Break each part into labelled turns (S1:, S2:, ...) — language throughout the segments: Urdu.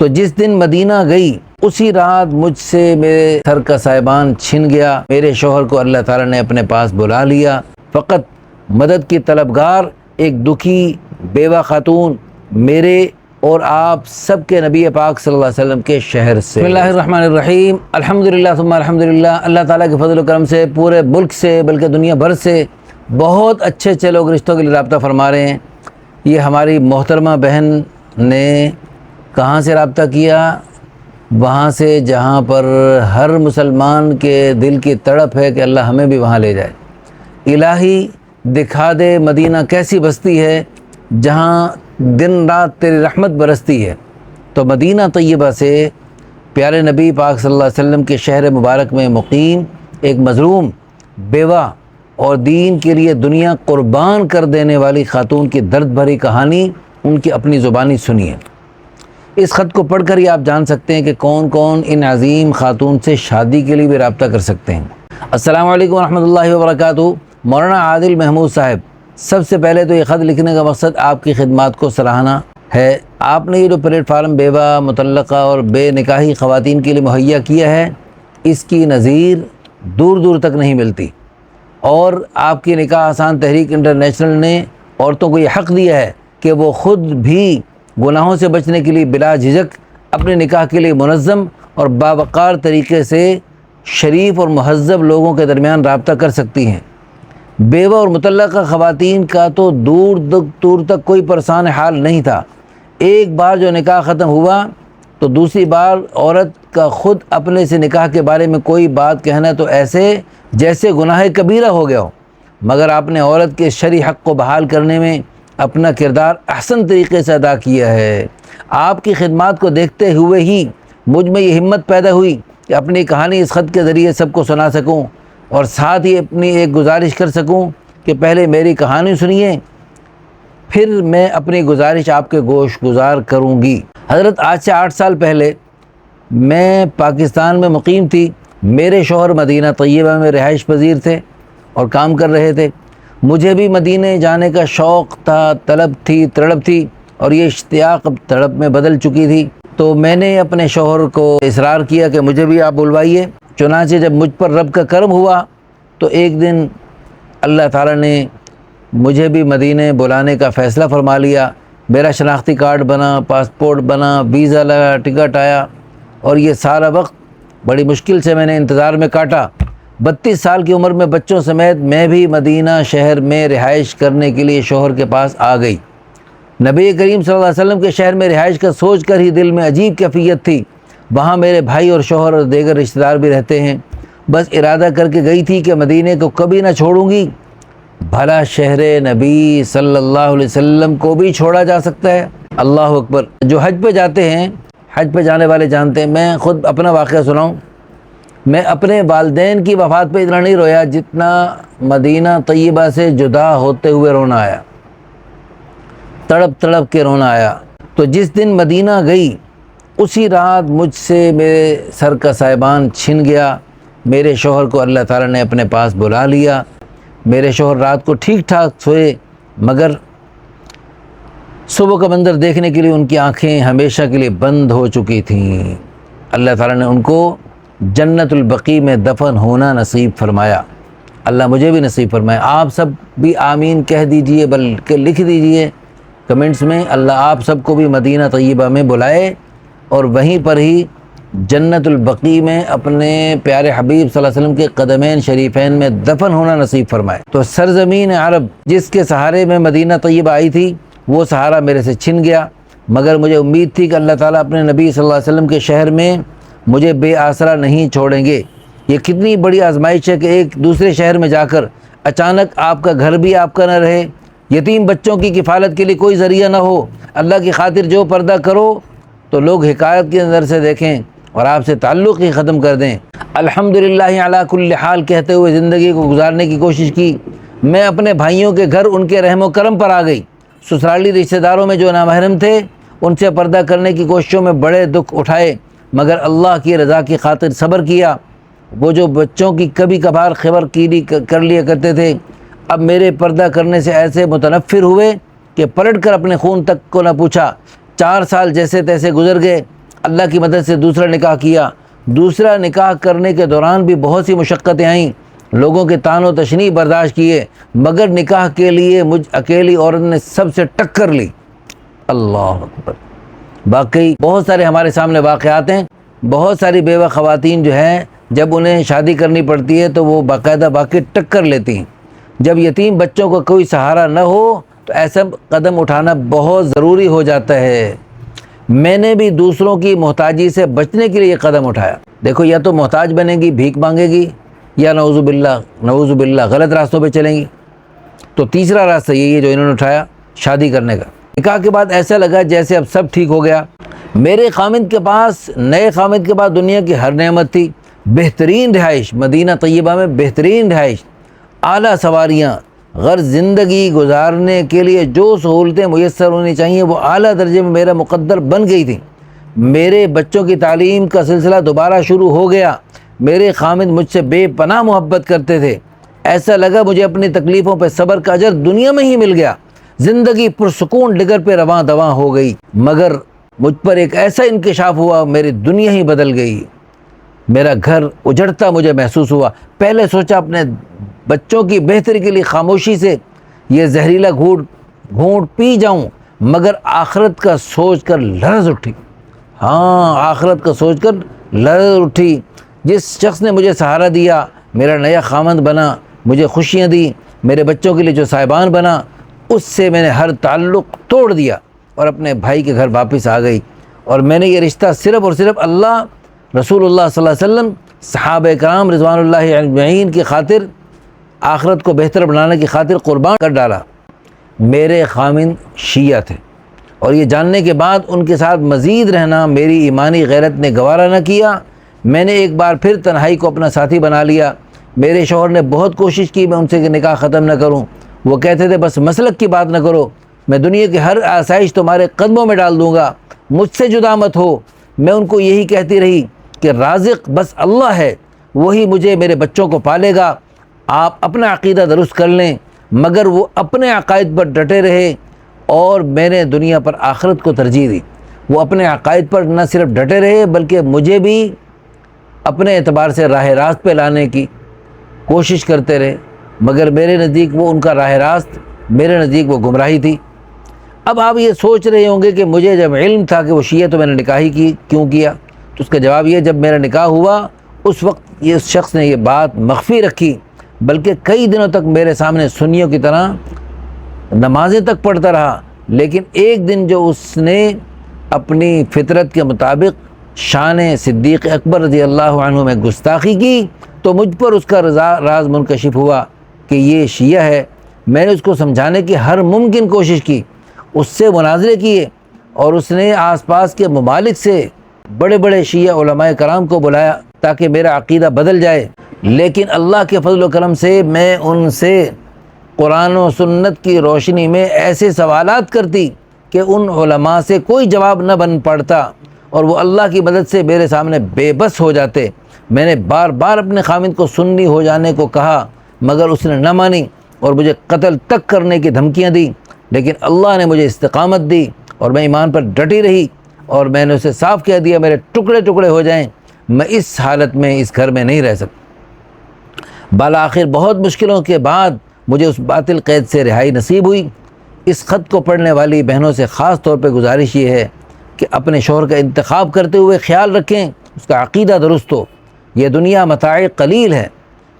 S1: تو جس دن مدینہ گئی اسی رات مجھ سے میرے سر کا سائبان چھن گیا۔ میرے شوہر کو اللہ تعالیٰ نے اپنے پاس بلا لیا۔ فقط مدد کی طلبگار ایک دکھی بیوہ خاتون میرے اور آپ سب کے نبی پاک صلی اللہ علیہ وسلم کے شہر سے۔ بسم اللہ الرحمن الرحیم، الحمدللہ ثم الحمدللہ۔ اللہ تعالیٰ کے فضل و کرم سے پورے ملک سے بلکہ دنیا بھر سے بہت اچھے لوگ رشتوں کے لیے رابطہ فرما رہے ہیں۔ یہ ہماری محترمہ بہن نے کہاں سے رابطہ کیا؟ وہاں سے جہاں پر ہر مسلمان کے دل کی تڑپ ہے کہ اللہ ہمیں بھی وہاں لے جائے۔ الہی دکھا دے مدینہ کیسی بستی ہے جہاں دن رات تیری رحمت برستی ہے۔ تو مدینہ طیبہ سے پیارے نبی پاک صلی اللہ علیہ وسلم کے شہر مبارک میں مقیم ایک مظلوم بیوہ اور دین کے لیے دنیا قربان کر دینے والی خاتون کی درد بھری کہانی ان کی اپنی زبانی سنیے۔ اس خط کو پڑھ کر ہی آپ جان سکتے ہیں کہ کون کون ان عظیم خاتون سے شادی کے لیے بھی رابطہ کر سکتے ہیں۔ السلام علیکم ورحمۃ اللہ وبرکاتہ۔ مولانا عادل محمود صاحب، سب سے پہلے تو یہ خط لکھنے کا مقصد آپ کی خدمات کو سراہنا ہے۔ آپ نے یہ جو پلیٹ فارم بیوہ، مطلقہ اور بے نکاحی خواتین کے لیے مہیا کیا ہے، اس کی نظیر دور دور تک نہیں ملتی، اور آپ کی نکاح آسان تحریک انٹرنیشنل نے عورتوں کو یہ حق دیا ہے کہ وہ خود بھی گناہوں سے بچنے کے لیے بلا جھجک اپنے نکاح کے لیے منظم اور باوقار طریقے سے شریف اور مہذب لوگوں کے درمیان رابطہ کر سکتی ہیں۔ بیوہ اور مطلقہ خواتین کا تو دور تک کوئی پریشان حال نہیں تھا۔ ایک بار جو نکاح ختم ہوا تو دوسری بار عورت کا خود اپنے سے نکاح کے بارے میں کوئی بات کہنا تو ایسے جیسے گناہ کبیرہ ہو گیا ہو، مگر آپ نے عورت کے شرعی حق کو بحال کرنے میں اپنا کردار احسن طریقے سے ادا کیا ہے۔ آپ کی خدمات کو دیکھتے ہوئے ہی مجھ میں یہ ہمت پیدا ہوئی کہ اپنی کہانی اس خط کے ذریعے سب کو سنا سکوں، اور ساتھ ہی اپنی ایک گزارش کر سکوں کہ پہلے میری کہانی سنیے، پھر میں اپنی گزارش آپ کے گوش گزار کروں گی۔ حضرت آج سے 8 سال پہلے میں پاکستان میں مقیم تھی۔ میرے شوہر مدینہ طیبہ میں رہائش پذیر تھے اور کام کر رہے تھے۔ مجھے بھی مدینے جانے کا شوق تھا، طلب تھی، تڑپ تھی، اور یہ اشتیاق اب تڑپ میں بدل چکی تھی۔ تو میں نے اپنے شوہر کو اصرار کیا کہ مجھے بھی آپ بلوائیے۔ چنانچہ جب مجھ پر رب کا کرم ہوا تو ایک دن اللہ تعالیٰ نے مجھے بھی مدینے بلانے کا فیصلہ فرما لیا۔ میرا شناختی کارڈ بنا، پاسپورٹ بنا، ویزا لگا، ٹکٹ آیا، اور یہ سارا وقت بڑی مشکل سے میں نے انتظار میں کاٹا۔ 32 سال کی عمر میں بچوں سمیت میں بھی مدینہ شہر میں رہائش کرنے کے لیے شوہر کے پاس آ گئی۔ نبی کریم صلی اللہ علیہ وسلم کے شہر میں رہائش کا سوچ کر ہی دل میں عجیب کیفیت تھی۔ وہاں میرے بھائی اور شوہر اور دیگر رشتہ دار بھی رہتے ہیں۔ بس ارادہ کر کے گئی تھی کہ مدینے کو کبھی نہ چھوڑوں گی۔ بھلا شہر نبی صلی اللہ علیہ وسلم کو بھی چھوڑا جا سکتا ہے؟ اللہ اکبر۔ جو حج پہ جاتے ہیں، حج پہ جانے والے جانتے ہیں۔ میں خود اپنا واقعہ سناؤں، میں اپنے والدین کی وفات پہ اتنا نہیں رویا جتنا مدینہ طیبہ سے جدا ہوتے ہوئے رونا آیا، تڑپ تڑپ کے رونا آیا۔ تو جس دن مدینہ گئی اسی رات مجھ سے میرے سر کا سائبان چھن گیا۔ میرے شوہر کو اللہ تعالیٰ نے اپنے پاس بلا لیا۔ میرے شوہر رات کو ٹھیک ٹھاک سوئے، مگر صبح کا منظر دیکھنے کے لیے ان کی آنکھیں ہمیشہ کے لیے بند ہو چکی تھیں۔ اللہ تعالیٰ نے ان کو جنت البقیع میں دفن ہونا نصیب فرمایا۔ اللہ مجھے بھی نصیب فرمائے۔ آپ سب بھی آمین کہہ دیجئے، بلکہ لکھ دیجئے کمنٹس میں، اللہ آپ سب کو بھی مدینہ طیبہ میں بلائے اور وہیں پر ہی جنت البقیع میں اپنے پیارے حبیب صلی اللہ علیہ وسلم کے قدمین شریفین میں دفن ہونا نصیب فرمائے۔ تو سرزمین عرب جس کے سہارے میں مدینہ طیبہ آئی تھی، وہ سہارا میرے سے چھن گیا، مگر مجھے امید تھی کہ اللہ تعالیٰ اپنے نبی صلی اللہ علیہ وسلم کے شہر میں مجھے بے آسرا نہیں چھوڑیں گے۔ یہ کتنی بڑی آزمائش ہے کہ ایک دوسرے شہر میں جا کر اچانک آپ کا گھر بھی آپ کا نہ رہے، یتیم بچوں کی کفالت کے لیے کوئی ذریعہ نہ ہو۔ اللہ کی خاطر جو پردہ کرو تو لوگ حکایت کی نظر سے دیکھیں اور آپ سے تعلق ہی ختم کر دیں۔ الحمدللہ علی کل حال کہتے ہوئے زندگی کو گزارنے کی کوشش کی۔ میں اپنے بھائیوں کے گھر ان کے رحم و کرم پر آ گئی۔ سسرالی رشتہ داروں میں جو نامحرم تھے ان سے پردہ کرنے کی کوششوں میں بڑے دکھ اٹھائے، مگر اللہ کی رضا کی خاطر صبر کیا۔ وہ جو بچوں کی کبھی کبھار خبر کیری کر لیا کرتے تھے، اب میرے پردہ کرنے سے ایسے متنفر ہوئے کہ پلٹ کر اپنے خون تک کو نہ پوچھا۔ 4 سال جیسے تیسے گزر گئے۔ اللہ کی مدد سے دوسرا نکاح کیا۔ دوسرا نکاح کرنے کے دوران بھی بہت سی مشقتیں آئیں، لوگوں کے طعن و تشنیع برداشت کیے، مگر نکاح کے لیے مجھ اکیلی عورت نے سب سے ٹکر لی۔ اللہ اکبر! باقی بہت سارے ہمارے سامنے واقعات ہیں۔ بہت ساری بیوہ خواتین جو ہیں جب انہیں شادی کرنی پڑتی ہے تو وہ باقاعدہ باقی ٹکر لیتی ہیں۔ جب یتیم بچوں کو کوئی سہارا نہ ہو تو ایسا قدم اٹھانا بہت ضروری ہو جاتا ہے۔ میں نے بھی دوسروں کی محتاجی سے بچنے کے لیے یہ قدم اٹھایا۔ دیکھو، یا تو محتاج بنے گی، بھیک مانگے گی، یا نعوذ باللہ غلط راستوں پہ چلیں گی۔ تو تیسرا راستہ یہی ہے جو انہوں نے اٹھایا، شادی کرنے کا۔ نکاح کے بعد ایسا لگا جیسے اب سب ٹھیک ہو گیا۔ میرے خامند کے پاس نئے خامند کے بعد دنیا کی ہر نعمت تھی، بہترین رہائش، مدینہ طیبہ میں بہترین رہائش، اعلیٰ سواریاں، غرض زندگی گزارنے کے لیے جو سہولتیں میسر ہونی چاہیے وہ اعلیٰ درجے میں میرا مقدر بن گئی تھیں۔ میرے بچوں کی تعلیم کا سلسلہ دوبارہ شروع ہو گیا۔ میرے خامند مجھ سے بے پناہ محبت کرتے تھے۔ ایسا لگا مجھے اپنی تکلیفوں پہ صبر کا اجر دنیا میں ہی مل گیا۔ زندگی پرسکون ڈگر پہ رواں دواں ہو گئی، مگر مجھ پر ایک ایسا انکشاف ہوا، میری دنیا ہی بدل گئی۔ میرا گھر اجڑتا مجھے محسوس ہوا۔ پہلے سوچا اپنے بچوں کی بہتری کے لیے خاموشی سے یہ زہریلا گھونٹ پی جاؤں، مگر آخرت کا سوچ کر لرز اٹھی۔ آخرت کا سوچ کر لرز اٹھی۔ جس شخص نے مجھے سہارا دیا، میرا نیا خامند بنا، مجھے خوشیاں دی، میرے بچوں کے لیے جو صاحبان بنا، اس سے میں نے ہر تعلق توڑ دیا اور اپنے بھائی کے گھر واپس آ گئی۔ اور میں نے یہ رشتہ صرف اور صرف اللہ، رسول اللہ صلی اللہ علیہ وسلم، صحابہ کرام رضوان اللہ اجمعین کی خاطر، آخرت کو بہتر بنانے کی خاطر قربان کر ڈالا۔ میرے خامند شیعہ تھے اور یہ جاننے کے بعد ان کے ساتھ مزید رہنا میری ایمانی غیرت نے گوارا نہ کیا۔ میں نے ایک بار پھر تنہائی کو اپنا ساتھی بنا لیا۔ میرے شوہر نے بہت کوشش کی میں ان سے نکاح ختم نہ کروں۔ وہ کہتے تھے بس مسلک کی بات نہ کرو، میں دنیا کی ہر آسائش تمہارے قدموں میں ڈال دوں گا، مجھ سے جدا مت ہو۔ میں ان کو یہی کہتی رہی کہ رازق بس اللہ ہے، وہی مجھے میرے بچوں کو پالے گا، آپ اپنا عقیدہ درست کر لیں۔ مگر وہ اپنے عقائد پر ڈٹے رہے اور میں نے دنیا پر آخرت کو ترجیح دی۔ وہ اپنے عقائد پر نہ صرف ڈٹے رہے بلکہ مجھے بھی اپنے اعتبار سے راہ راست پہ لانے کی کوشش کرتے رہے، مگر میرے نزدیک وہ ان کا راہ راست، میرے نزدیک وہ گمراہی تھی۔ اب آپ یہ سوچ رہے ہوں گے کہ مجھے جب علم تھا کہ وہ شیعہ تو میں نے نکاح ہی کیوں کیا؟ تو اس کا جواب یہ، جب میرا نکاح ہوا اس وقت یہ شخص نے یہ بات مخفی رکھی، بلکہ کئی دنوں تک میرے سامنے سنیوں کی طرح نمازیں تک پڑھتا رہا۔ لیکن ایک دن جو اس نے اپنی فطرت کے مطابق شان صدیق اکبر رضی اللہ عنہ میں گستاخی کی تو مجھ پر اس کا راز منکشف ہوا کہ یہ شیعہ ہے۔ میں نے اس کو سمجھانے کی ہر ممکن کوشش کی، اس سے مناظرے کیے، اور اس نے آس پاس کے ممالک سے بڑے بڑے شیعہ علماء کرام کو بلایا تاکہ میرا عقیدہ بدل جائے۔ لیکن اللہ کے فضل و کرم سے میں ان سے قرآن و سنت کی روشنی میں ایسے سوالات کرتی کہ ان علماء سے کوئی جواب نہ بن پڑتا اور وہ اللہ کی مدد سے میرے سامنے بے بس ہو جاتے۔ میں نے بار بار اپنے خامند کو سنی ہو جانے کو کہا، مگر اس نے نہ مانی اور مجھے قتل تک کرنے کی دھمکیاں دی۔ لیکن اللہ نے مجھے استقامت دی اور میں ایمان پر ڈٹی رہی، اور میں نے اسے صاف کہہ دیا میرے ٹکڑے ٹکڑے ہو جائیں، میں اس حالت میں اس گھر میں نہیں رہ سکتا۔ بالآخر بہت مشکلوں کے بعد مجھے اس باطل قید سے رہائی نصیب ہوئی۔ اس خط کو پڑھنے والی بہنوں سے خاص طور پہ گزارش یہ ہے کہ اپنے شوہر کا انتخاب کرتے ہوئے خیال رکھیں اس کا عقیدہ درست ہو۔ یہ دنیا متاع قلیل ہے،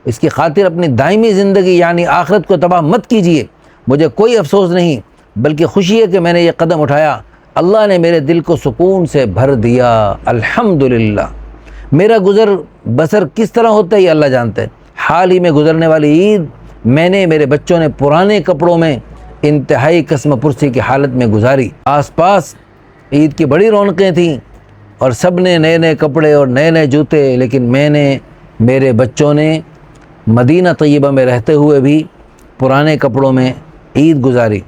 S1: اس کی خاطر اپنی دائمی زندگی یعنی آخرت کو تباہ مت کیجیے۔ مجھے کوئی افسوس نہیں بلکہ خوشی ہے کہ میں نے یہ قدم اٹھایا۔ اللہ نے میرے دل کو سکون سے بھر دیا، الحمدللہ۔ میرا گزر بسر کس طرح ہوتا ہے یہ اللہ جانتا ہے۔ حال ہی میں گزرنے والی عید میں نے، میرے بچوں نے پرانے کپڑوں میں انتہائی قسم پرسی کی حالت میں گزاری۔ آس پاس عید کی بڑی رونقیں تھیں اور سب نے نئے نئے کپڑے اور نئے نئے جوتے، لیکن میں نے، میرے بچوں نے مدینہ طیبہ میں رہتے ہوئے بھی پرانے کپڑوں میں عید گزاری،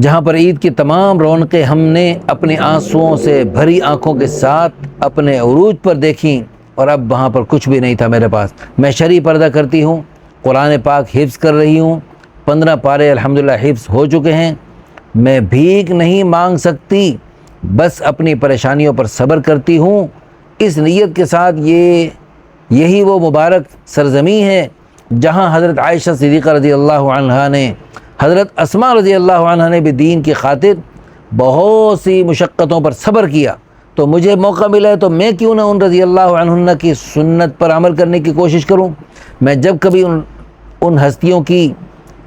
S1: جہاں پر عید کی تمام رونقیں ہم نے اپنی آنسوؤں سے بھری آنکھوں کے ساتھ اپنے عروج پر دیکھیں، اور اب وہاں پر کچھ بھی نہیں تھا میرے پاس۔ میں شرعی پردہ کرتی ہوں، قرآن پاک حفظ کر رہی ہوں، 15 پارے الحمدللہ حفظ ہو چکے ہیں۔ میں بھیک نہیں مانگ سکتی بس اپنی پریشانیوں پر صبر کرتی ہوں، اس نیت کے ساتھ یہی وہ مبارک سرزمین ہے جہاں حضرت عائشہ صدیقہ رضی اللہ عنہا نے، حضرت اسماء رضی اللہ عنہا نے بھی دین کی خاطر بہت سی مشقتوں پر صبر کیا، تو مجھے موقع ملا ہے تو میں کیوں نہ ان رضی اللہ عنہن کی سنت پر عمل کرنے کی کوشش کروں۔ میں جب کبھی ان ہستیوں کی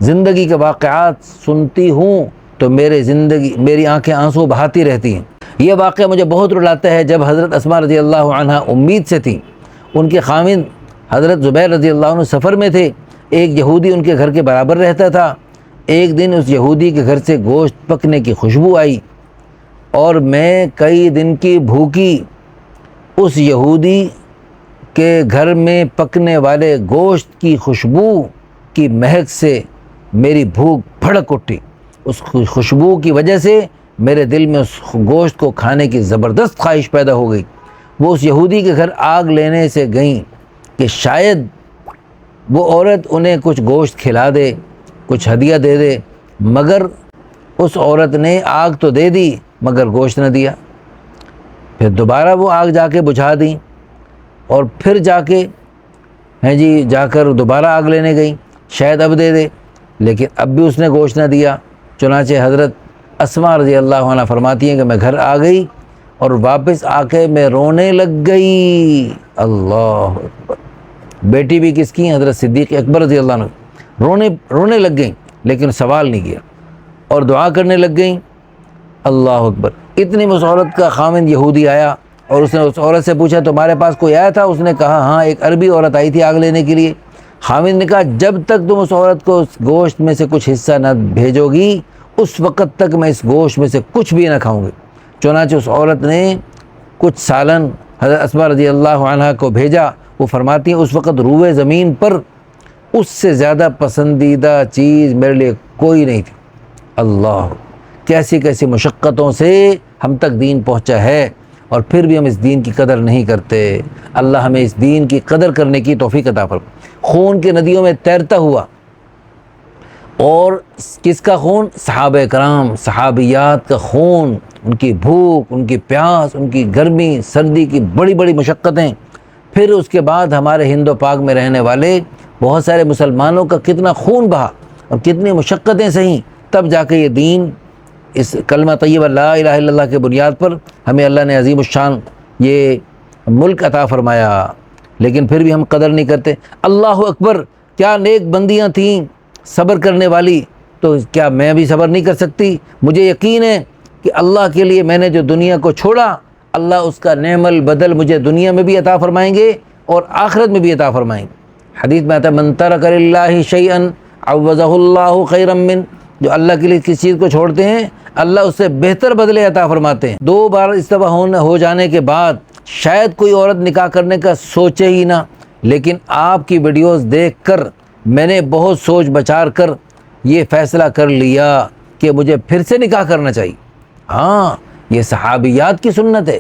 S1: زندگی کے واقعات سنتی ہوں تو میری آنکھیں آنسو بہاتی رہتی ہیں۔ یہ واقعہ مجھے بہت رلاتا ہے۔ جب حضرت اسماء رضی اللہ عنہا امید سے تھیں، ان کے خاوند حضرت زبیر رضی اللہ عنہ سفر میں تھے، ایک یہودی ان کے گھر کے برابر رہتا تھا۔ ایک دن اس یہودی کے گھر سے گوشت پکنے کی خوشبو آئی اور میں کئی دن کی بھوکی اس یہودی کے گھر میں پکنے والے گوشت کی خوشبو کی مہک سے میری بھوک بھڑک اٹھی۔ اس خوشبو کی وجہ سے میرے دل میں اس گوشت کو کھانے کی زبردست خواہش پیدا ہو گئی۔ وہ اس یہودی کے گھر آگ لینے سے گئیں کہ شاید وہ عورت انہیں کچھ گوشت کھلا دے، کچھ ہدیہ دے دے، مگر اس عورت نے آگ تو دے دی مگر گوشت نہ دیا۔ پھر دوبارہ وہ آگ جا کے بجھا دیں اور پھر جا کر دوبارہ آگ لینے گئیں، شاید اب دے دے، لیکن اب بھی اس نے گوشت نہ دیا۔ چنانچہ حضرت اسماء رضی اللہ عنہ فرماتی ہیں کہ میں گھر آ گئی اور واپس آ کے میں رونے لگ گئی۔ اللہ اکبر! بیٹی بھی کس کی؟ حضرت صدیق اکبر رضی اللہ عنہ رونے لگ گئیں، لیکن سوال نہیں کیا اور دعا کرنے لگ گئیں۔ اللہ اکبر! اتنی اس عورت کا خاوند یہودی آیا اور اس نے اس عورت سے پوچھا تمہارے پاس کوئی آیا تھا؟ اس نے کہا ہاں، ایک عربی عورت آئی تھی آگ لینے کے لیے۔ خاوند نے کہا جب تک تم اس عورت کو اس گوشت میں سے کچھ حصہ نہ بھیجو گی اس وقت تک میں اس گوشت میں سے کچھ بھی نہ کھاؤں گی۔ چنانچہ اس عورت نے کچھ سالن حضرت اسماء رضی اللہ عنہ کو بھیجا۔ وہ فرماتی ہیں اس وقت روئے زمین پر اس سے زیادہ پسندیدہ چیز میرے لیے کوئی نہیں تھی۔ اللہ! کیسی کیسی مشقتوں سے ہم تک دین پہنچا ہے اور پھر بھی ہم اس دین کی قدر نہیں کرتے۔ اللہ ہمیں اس دین کی قدر کرنے کی توفیق عطا فرمائے۔ خون کے ندیوں میں تیرتا ہوا، اور کس کا خون؟ صحابہ کرام، صحابیات کا خون، ان کی بھوک، ان کی پیاس، ان کی گرمی سردی کی بڑی بڑی مشقتیں، پھر اس کے بعد ہمارے ہند و پاک میں رہنے والے بہت سارے مسلمانوں کا کتنا خون بہا اور کتنی مشقتیں سہیں، تب جا کے یہ دین، اس کلمہ طیبہ لا الہ الا اللہ کے بنیاد پر ہمیں اللہ نے عظیم الشان یہ ملک عطا فرمایا، لیکن پھر بھی ہم قدر نہیں کرتے۔ اللہ اکبر! کیا نیک بندیاں تھیں صبر کرنے والی، تو کیا میں بھی صبر نہیں کر سکتی؟ مجھے یقین ہے کہ اللہ کے لیے میں نے جو دنیا کو چھوڑا، اللہ اس کا نعم البدل مجھے دنیا میں بھی عطا فرمائیں گے اور آخرت میں بھی عطا فرمائیں گے۔ حدیث میں آتا ہے من ترک للہ شیئا عوضہ اللہ خیرا من، جو اللہ کے لیے کسی چیز کو چھوڑتے ہیں اللہ اس سے بہتر بدلے عطا فرماتے ہیں۔ 2 بار استباح ہو جانے کے بعد شاید کوئی عورت نکاح کرنے کا سوچے ہی نہ، لیکن آپ کی ویڈیوز دیکھ کر میں نے بہت سوچ بچار کر یہ فیصلہ کر لیا کہ مجھے پھر سے نکاح کرنا چاہیے۔ ہاں، یہ صحابیات کی سنت ہے۔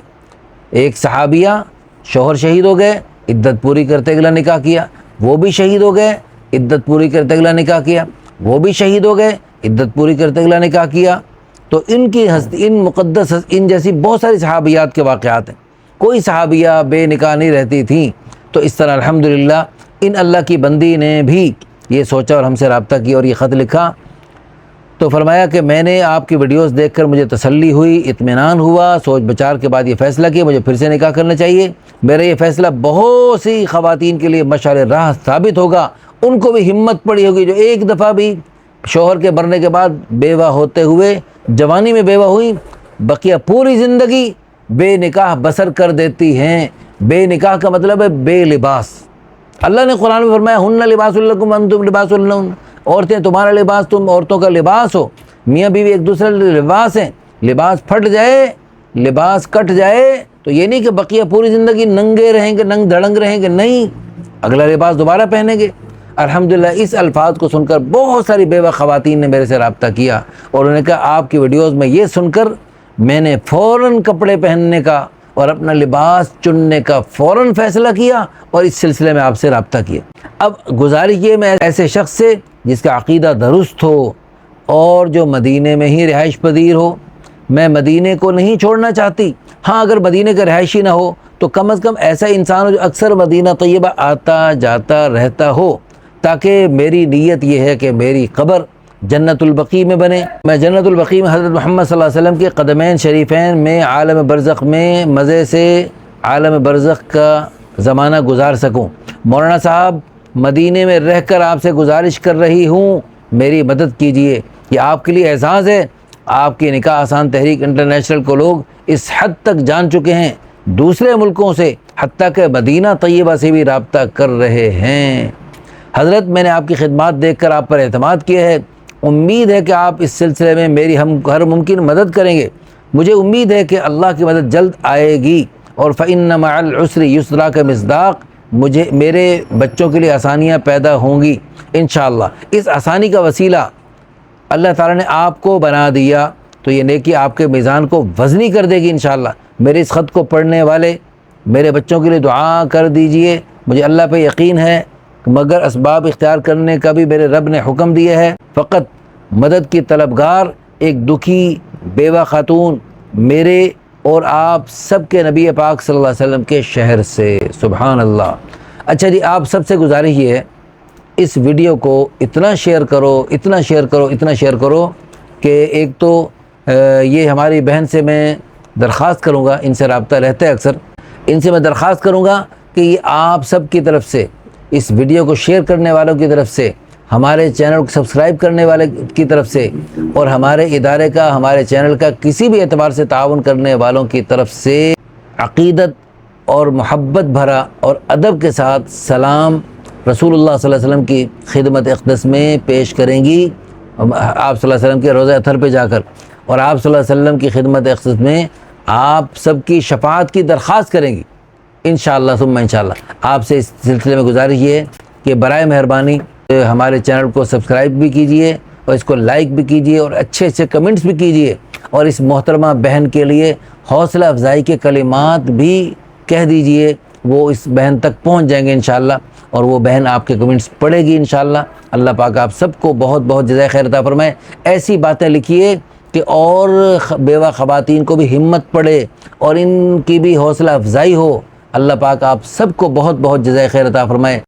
S1: ایک صحابیہ، شوہر شہید ہو گئے، عدت پوری کرتے اگلا نکاح کیا، وہ بھی شہید ہو گئے، عدت پوری کرتے اگلا نکاح کیا، وہ بھی شہید ہو گئے، عدت پوری کرتے اگلا نکاح کیا۔ تو ان جیسی بہت ساری صحابیات کے واقعات ہیں۔ کوئی صحابیہ بے نکاح نہیں رہتی تھیں۔ تو اس طرح الحمدللہ ان اللہ کی بندی نے بھی یہ سوچا اور ہم سے رابطہ کیا اور یہ خط لکھا، تو فرمایا کہ میں نے آپ کی ویڈیوز دیکھ کر مجھے تسلی ہوئی، اطمینان ہوا، سوچ بچار کے بعد یہ فیصلہ کیا مجھے پھر سے نکاح کرنا چاہیے۔ میرا یہ فیصلہ بہت سی خواتین کے لیے مشعل راہ ثابت ہوگا، ان کو بھی ہمت پڑی ہوگی جو ایک دفعہ بھی شوہر کے مرنے کے بعد بیوہ ہوتے ہوئے جوانی میں بیوہ ہوئی، بقیہ پوری زندگی بے نکاح بسر کر دیتی ہیں۔ بے نکاح کا مطلب ہے بے لباس۔ اللہ نے قرآن میں فرمایا ہن لباس لکم وانتم لباس لہن، عورتیں تمہارا لباس، تم عورتوں کا لباس ہو۔ میاں بیوی ایک دوسرے لباس ہیں۔ لباس پھٹ جائے، لباس کٹ جائے تو یہ نہیں کہ بقیہ پوری زندگی ننگے رہیں گے، ننگ دھڑنگ رہیں گے، نہیں، اگلا لباس دوبارہ پہنیں گے۔ الحمدللہ اس الفاظ کو سن کر بہت ساری بیوہ خواتین نے میرے سے رابطہ کیا اور انہوں نے کہا آپ کی ویڈیوز میں یہ سن کر میں نے فوراً کپڑے پہننے کا اور اپنا لباس چننے کا فوراً فیصلہ کیا اور اس سلسلے میں آپ سے رابطہ کیا۔ اب گزارش یہ میں ایسے شخص سے جس کا عقیدہ درست ہو اور جو مدینے میں ہی رہائش پذیر ہو، میں مدینے کو نہیں چھوڑنا چاہتی، ہاں اگر مدینے کا رہائشی نہ ہو تو کم از کم ایسا انسان ہو جو اکثر مدینہ طیبہ آتا جاتا رہتا ہو، تاکہ میری نیت یہ ہے کہ میری قبر جنت البقیع میں بنے، میں جنت البقیع میں حضرت محمد صلی اللہ علیہ وسلم کے قدمین شریفین میں عالم برزخ میں مزے سے عالم برزخ کا زمانہ گزار سکوں۔ مولانا صاحب مدینے میں رہ کر آپ سے گزارش کر رہی ہوں، میری مدد کیجئے، یہ آپ کے لیے اعزاز ہے۔ آپ کی نکاح آسان تحریک انٹرنیشنل کو لوگ اس حد تک جان چکے ہیں، دوسرے ملکوں سے حتیٰ کہ مدینہ طیبہ سے بھی رابطہ کر رہے ہیں۔ حضرت میں نے آپ کی خدمات دیکھ کر آپ پر اعتماد کیا ہے، امید ہے کہ آپ اس سلسلے میں میری ہر ممکن مدد کریں گے۔ مجھے امید ہے کہ اللہ کی مدد جلد آئے گی، اور فَإِنَّ مَعَ الْعُسْرِ يُسْرًا کا مصداق میرے بچوں کے لیے آسانیاں پیدا ہوں گی انشاءاللہ۔ اس آسانی کا وسیلہ اللہ تعالیٰ نے آپ کو بنا دیا تو یہ نیکی آپ کے میزان کو وزنی کر دے گی انشاءاللہ۔ میرے اس خط کو پڑھنے والے میرے بچوں کے لیے دعا کر دیجئے، مجھے اللہ پہ یقین ہے، مگر اسباب اختیار کرنے کا بھی میرے رب نے حکم دیا ہے۔ فقط مدد کی طلبگار ایک دکھی بیوہ خاتون میرے اور آپ سب کے نبی پاک صلی اللہ علیہ وسلم کے شہر سے، سبحان اللہ۔ اچھا جی، آپ سب سے گزارش یہ ہے، اس ویڈیو کو اتنا شیئر کرو، اتنا شیئر کرو، اتنا شیئر کرو کہ ایک تو یہ ہماری بہن سے میں درخواست کروں گا، ان سے رابطہ رہتا ہے اکثر، ان سے میں درخواست کروں گا کہ یہ آپ سب کی طرف سے، اس ویڈیو کو شیئر کرنے والوں کی طرف سے، ہمارے چینل کو سبسکرائب کرنے والے کی طرف سے، اور ہمارے ادارے کا، ہمارے چینل کا کسی بھی اعتبار سے تعاون کرنے والوں کی طرف سے عقیدت اور محبت بھرا اور ادب کے ساتھ سلام رسول اللہ صلی اللہ علیہ وسلم کی خدمت اقدس میں پیش کریں گی، آپ صلی اللہ علیہ وسلم کے روضہ اطہر پہ جا کر، اور آپ صلی اللہ علیہ وسلم کی خدمت اقدس میں آپ سب کی شفاعت کی درخواست کریں گی انشاءاللہ ثم انشاءاللہ۔ آپ سے اس سلسلے میں گزارش یہ ہے کہ برائے مہربانی ہمارے چینل کو سبسکرائب بھی کیجئے، اور اس کو لائک بھی کیجئے، اور اچھے اچھے کمنٹس بھی کیجئے، اور اس محترمہ بہن کے لیے حوصلہ افزائی کے کلمات بھی کہہ دیجئے، وہ اس بہن تک پہنچ جائیں گے انشاءاللہ، اور وہ بہن آپ کے کمنٹس پڑھے گی انشاءاللہ۔ اللہ پاک آپ سب کو بہت بہت جزائے خیر عطا فرمائے۔ ایسی باتیں لکھیے کہ اور بیوہ خواتین کو بھی ہمت پڑے اور ان کی بھی حوصلہ افزائی ہو۔ اللہ پاک آپ سب کو بہت بہت جزائے خیر عطا فرمائے۔